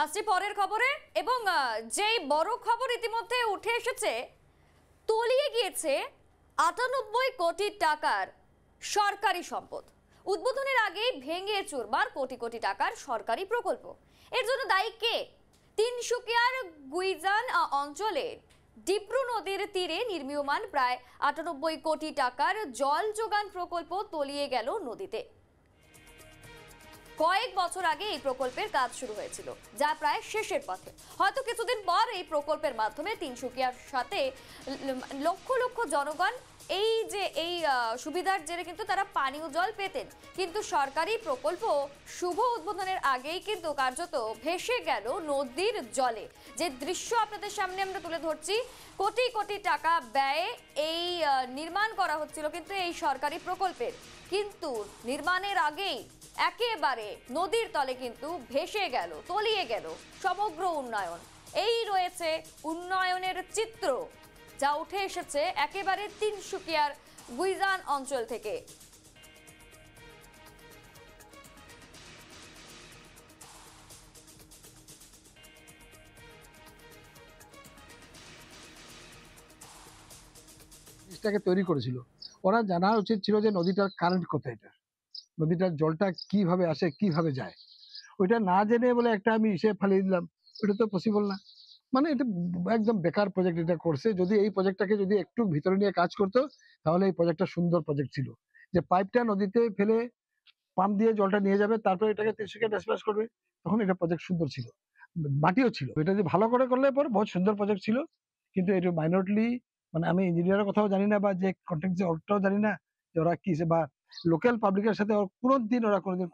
আসছি পরের খবরে এবং যেই বড় খবর ইতিমধ্যে উঠে এসেছে, তলিয়ে গিয়েছে ৯৮ কোটি টাকার সরকারি সম্পদ। উদ্বোধনের আগেই ভেঙে চুরমার কোটি কোটি টাকার সরকারি প্রকল্প। এর জন্য দায়ী কে? তিনসুকিয়ার গুইজান অঞ্চলের ডিপ্রু নদীর তীরে নির্মীয়মান প্রায় ৯৮ কোটি টাকার জল যোগান প্রকল্প তলিয়ে গেল নদীতে। কয়েক বছর আগে এই প্রকল্পের কাজ শুরু হয়েছিল, যা প্রায় শেষের পথে। হয়তো কিছুদিন পর এই প্রকল্পের মাধ্যমে তিনসুকিয়ার সাথে লক্ষ লক্ষ জনগণ এই সুবিধার জেরে কিন্তু তারা পানীয় জল পেতেন, কিন্তু সরকারি প্রকল্প শুভ উদ্বোধনের আগেই কিন্তু কার্যত ভেসে গেল নদীর জলে। যে দৃশ্য আপনাদের সামনে আমরা তুলে ধরছি, কোটি কোটি টাকা ব্যয়ে এই নির্মাণ করা হচ্ছিল কিন্তু এই সরকারি প্রকল্পের, কিন্তু নির্মাণের আগেই একেবারে নদীর তলে কিন্তু ভেসে গেল, তলিয়ে গেল সমগ্র উন্নয়ন। এই রয়েছে উন্নয়নের চিত্র, যা উঠে এসেছে একেবারে তিনসুকিয়ার গুইজান অঞ্চল থেকে। জিনিসটাকে তৈরি করেছিল, ওরা জানা উচিত ছিল যে নদীটার কারেন্ট কোথায়, এটা নদীটার জলটা কিভাবে আসে কিভাবে যায়। ওইটা না জেনে বলে একটা আমি হিসেব ফালিয়ে দিলাম, ওটা তো পসিবল না। মানে এটা একদম বেকার প্রজেক্ট এটা করছে। যদি এই প্রজেক্টটাকে যদি একটু ভিতরে নিয়ে কাজ করতো, তাহলে এই প্রজেক্টটা সুন্দর প্রজেক্ট ছিল, যে পাইপটা নদীতে ফেলে পাম্প দিয়ে জলটা নিয়ে যাবে, তারপর এটাকে তিনসুকিয়া ডিসপ্যাচ করবে, তখন এটা প্রজেক্ট সুন্দর ছিল, মাটিও ছিল। এটা যদি ভালো করে করলে পরে বহুত সুন্দর প্রজেক্ট ছিল। কিন্তু এটা মাইনরলি, মানে আমি ইঞ্জিনিয়ারের কথাও জানি না, বা যে কন্ট্রাক্ট যে ওটাও জানি না যে ওরা কি, বা লোকাল পাবলিকের সাথে কোনোদিন ওরা কোনোদিন